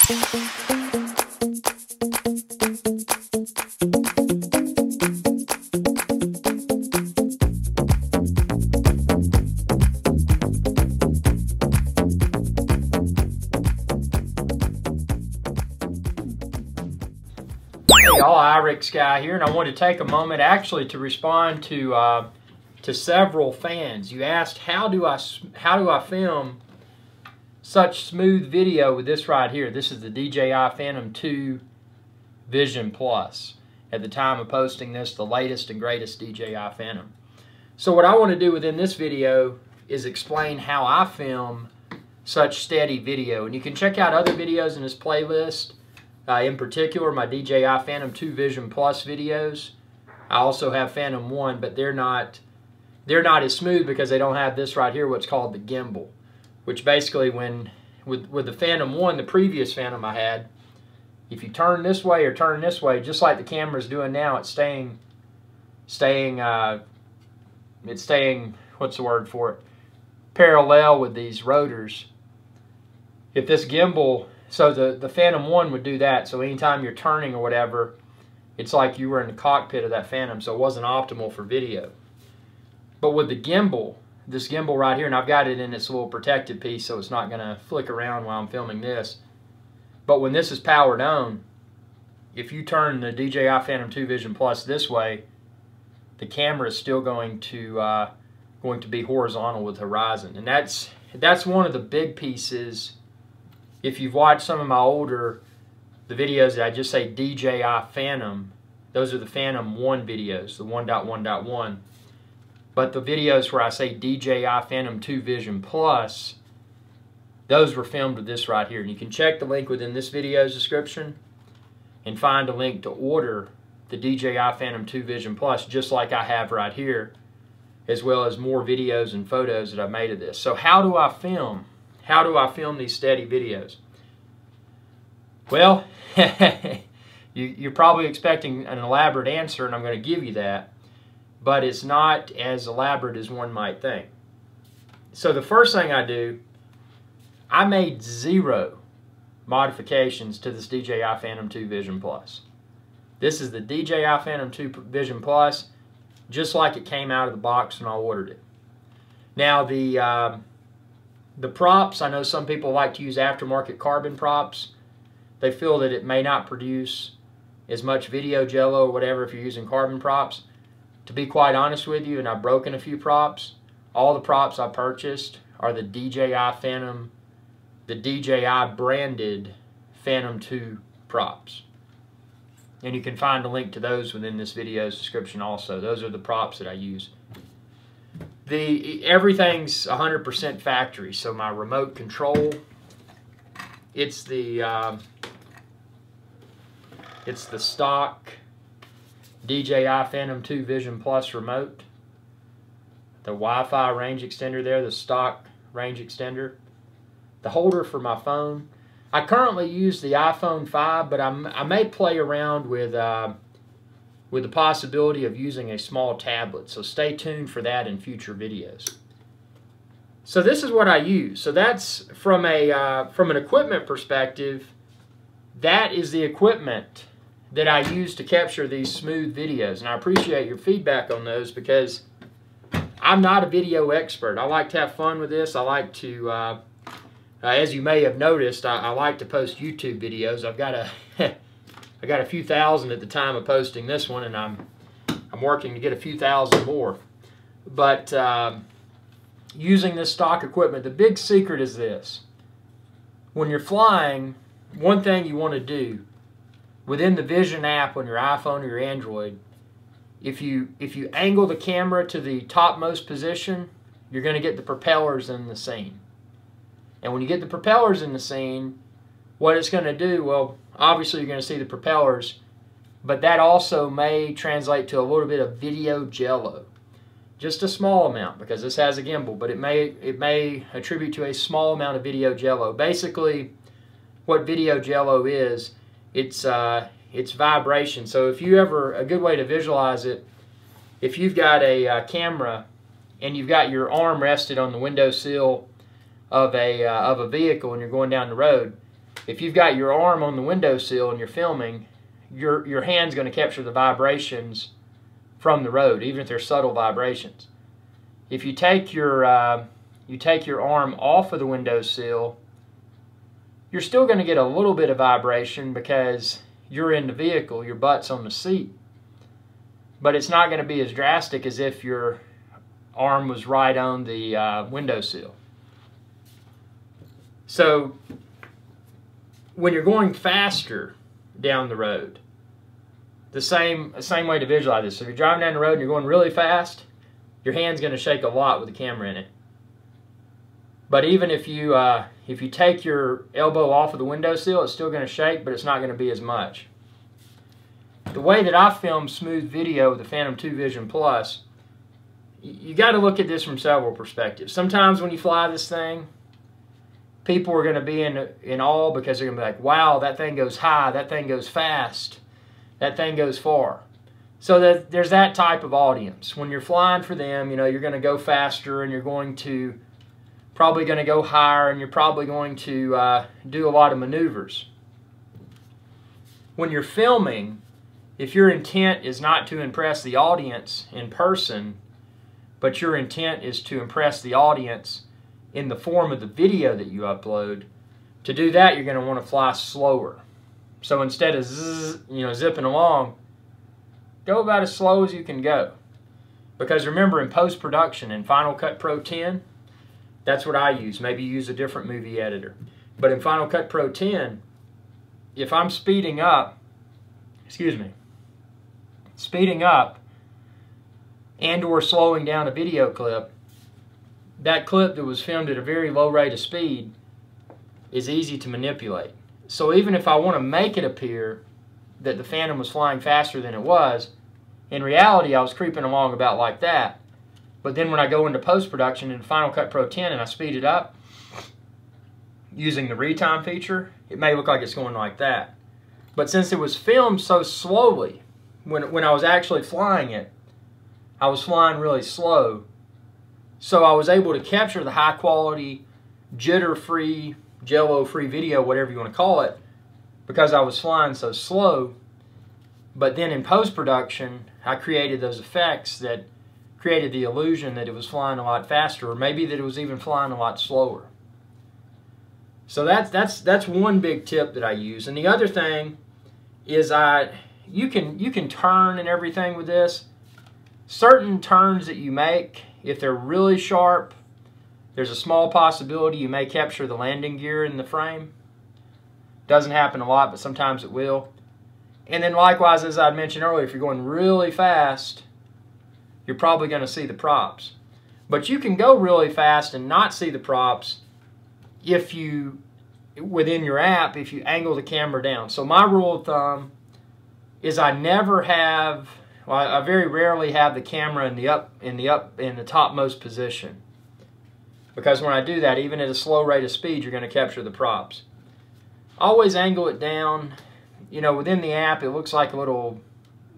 Hey y'all, Irix Guy here, and I want to take a moment actually to respond to several fans. You asked how do I film such smooth video with this right here. This is the DJI Phantom 2 Vision Plus. At the time of posting this, the latest and greatest DJI Phantom. So what I want to do within this video is explain how I film such steady video. And you can check out other videos in this playlist. In particular, my DJI Phantom 2 Vision Plus videos. I also have Phantom 1, but they're not as smooth because they don't have this right here, what's called the gimbal. Which basically, with the Phantom 1, the previous Phantom I had, if you turn this way or turn this way, just like the camera's doing now, it's staying, what's the word for it? Parallel with these rotors. If this gimbal, so the Phantom 1 would do that, so anytime you're turning or whatever, it's like you were in the cockpit of that Phantom, so it wasn't optimal for video. But with the gimbal, this gimbal right here, and I've got it in this little protected piece so it's not going to flick around while I'm filming this, but when this is powered on, if you turn the DJI Phantom 2 Vision Plus this way, the camera is still going to be horizontal with horizon. And that's one of the big pieces. If you've watched some of my older, the videos that I just say DJI Phantom, those are the Phantom 1 videos, the 1.1.1. But the videos where I say DJI Phantom 2 Vision Plus, those were filmed with this right here. And you can check the link within this video's description and find a link to order the DJI Phantom 2 Vision Plus, just like I have right here, as well as more videos and photos that I've made of this. So how do I film? How do I film these steady videos? Well, you're probably expecting an elaborate answer, and I'm going to give you that, but it's not as elaborate as one might think. So the first thing I do, I made 0 modifications to this DJI Phantom 2 Vision Plus. This is the DJI Phantom 2 Vision Plus, just like it came out of the box when I ordered it. Now the props, I know some people like to use aftermarket carbon props. They feel that it may not produce as much video jello or whatever if you're using carbon props. To be quite honest with you, and I've broken a few props, all the props I purchased are the DJI Phantom, the DJI branded Phantom 2 props. And you can find a link to those within this video's description also. Those are the props that I use. Everything's 100% factory, so my remote control, it's the stock DJI Phantom 2 Vision Plus remote. The Wi-Fi range extender there, the stock range extender. The holder for my phone. I currently use the iPhone 5, but I may play around with the possibility of using a small tablet. So stay tuned for that in future videos. So this is what I use. So that's from an equipment perspective. That is the equipment that I use to capture these smooth videos, and I appreciate your feedback on those because I'm not a video expert. I like to have fun with this. I like to, as you may have noticed, I like to post YouTube videos. I've got a few thousand at the time of posting this one, and I'm working to get a few thousand more. But using this stock equipment, the big secret is this. When you're flying, one thing you want to do within the Vision app on your iPhone or your Android, if you angle the camera to the topmost position, you're going to get the propellers in the scene. And when you get the propellers in the scene, what it's going to do, well, obviously you're going to see the propellers, but that also may translate to a little bit of video jello. Just a small amount, because this has a gimbal, but it may attribute to a small amount of video jello. Basically, what video jello is, it's vibration. So if you ever, a good way to visualize it, if you've got a camera and you've got your arm rested on the windowsill of a vehicle and you're going down the road, if you've got your arm on the windowsill and you're filming, your hand's going to capture the vibrations from the road, even if they're subtle vibrations. If you take your arm off of the windowsill, you're still going to get a little bit of vibration because you're in the vehicle, your butt's on the seat. But it's not going to be as drastic as if your arm was right on the windowsill. So when you're going faster down the road, the same way to visualize this. So if you're driving down the road and you're going really fast, your hand's going to shake a lot with the camera in it. But even if you take your elbow off of the windowsill, it's still going to shake, but it's not going to be as much. The way that I film smooth video with the Phantom 2 Vision Plus, you got to look at this from several perspectives. Sometimes when you fly this thing, people are going to be in awe because they're going to be like, wow, that thing goes high, that thing goes fast, that thing goes far. So there's that type of audience. When you're flying for them, you know, you're going to go faster and you're probably going to go higher and you're probably going to do a lot of maneuvers. When you're filming, if your intent is not to impress the audience in person, but your intent is to impress the audience in the form of the video that you upload, to do that you're going to want to fly slower. So instead of zipping along, go about as slow as you can go. Because remember, in post-production, in Final Cut Pro 10, that's what I use. Maybe you use a different movie editor. But in Final Cut Pro 10, if I'm speeding up and or slowing down a video clip, that clip that was filmed at a very low rate of speed is easy to manipulate. So even if I want to make it appear that the Phantom was flying faster than it was, in reality I was creeping along about like that. But then when I go into post-production in Final Cut Pro 10 and I speed it up using the retime feature, it may look like it's going like that. But since it was filmed so slowly, when I was actually flying it, I was flying really slow. So I was able to capture the high quality, jitter-free, jello-free video, whatever you want to call it, because I was flying so slow. But then in post-production, I created those effects that created the illusion that it was flying a lot faster, or maybe that it was even flying a lot slower. So that's one big tip that I use. And the other thing is you can turn and everything with this. Certain turns that you make, if they're really sharp, there's a small possibility you may capture the landing gear in the frame. Doesn't happen a lot, but sometimes it will. And then likewise, as I mentioned earlier, if you're going really fast, you're probably going to see the props. But you can go really fast and not see the props if you, within your app, if you angle the camera down. So my rule of thumb is I very rarely have the camera in the topmost position. Because when I do that, even at a slow rate of speed, you're going to capture the props. Always angle it down. You know, within the app, it looks like a little,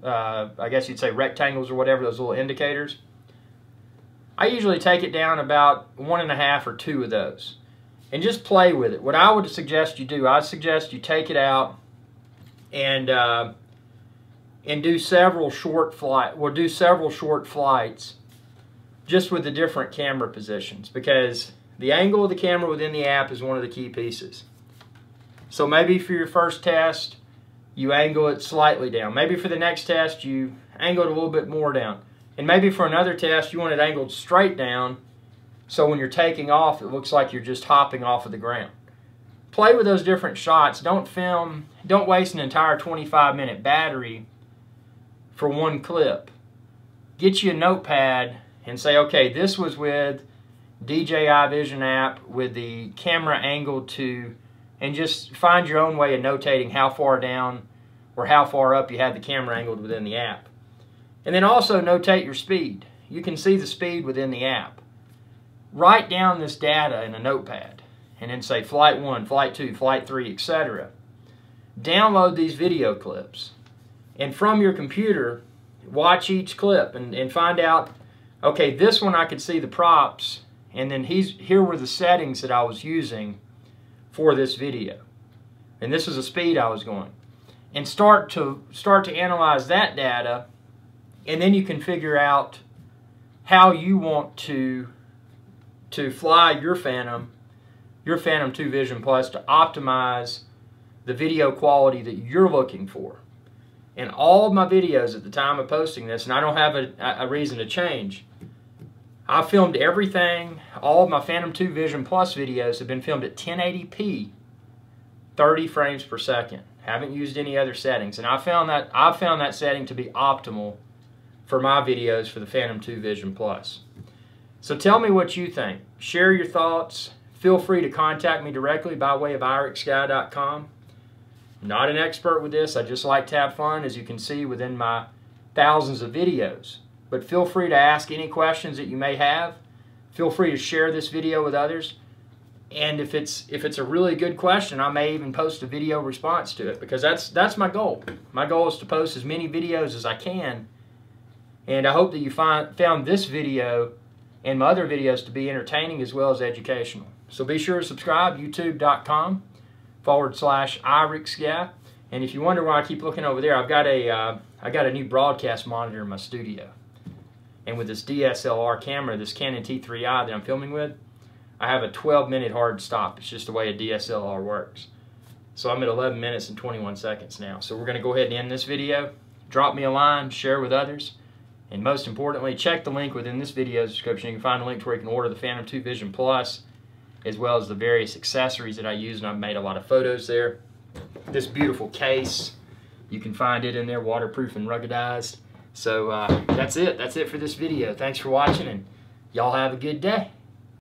I guess you'd say rectangles or whatever, those little indicators. I usually take it down about 1.5 or 2 of those. And just play with it. What I would suggest you do, I'd suggest you take it out and do several short flights just with the different camera positions, because the angle of the camera within the app is one of the key pieces. So maybe for your first test, you angle it slightly down. Maybe for the next test, you angle it a little bit more down. And maybe for another test, you want it angled straight down, so when you're taking off, it looks like you're just hopping off of the ground. Play with those different shots. Don't waste an entire 25-minute battery for one clip. Get you a notepad and say, okay, this was with DJI Vision app with the camera angled to, and just find your own way of notating how far down or how far up you had the camera angled within the app. And then also notate your speed. You can see the speed within the app. Write down this data in a notepad and then say flight 1, flight 2, flight 3, etc. Download these video clips, and from your computer, watch each clip and find out, okay, this one I could see the props, and then here were the settings that I was using for this video. and this is the speed I was going, and start to analyze that data, and then you can figure out how you want to fly your Phantom 2 Vision Plus to optimize the video quality that you're looking for. And all of my videos at the time of posting this, and I don't have a reason to change, I filmed everything. All of my Phantom 2 Vision Plus videos have been filmed at 1080p, 30 frames per second. Haven't used any other settings, and I found that setting to be optimal for my videos for the Phantom 2 Vision Plus. So tell me what you think. Share your thoughts. Feel free to contact me directly by way of irixguy.com. I'm not an expert with this. I just like to have fun, as you can see within my thousands of videos. But feel free to ask any questions that you may have. Feel free to share this video with others. And if it's a really good question, I may even post a video response to it, because that's my goal. My goal is to post as many videos as I can. And I hope that you found this video and my other videos to be entertaining as well as educational. So be sure to subscribe, youtube.com/irixguy. And if you wonder why I keep looking over there, I got a new broadcast monitor in my studio. And with this DSLR camera, this Canon T3i that I'm filming with, I have a 12-minute hard stop. It's just the way a DSLR works. So I'm at 11 minutes and 21 seconds now. So we're going to go ahead and end this video. Drop me a line, share with others, and most importantly, check the link within this video's description. You can find a link to where you can order the Phantom 2 Vision Plus, as well as the various accessories that I use, and I've made a lot of photos there. This beautiful case, you can find it in there, waterproof and ruggedized. So that's it. That's it for this video. Thanks for watching, and y'all have a good day.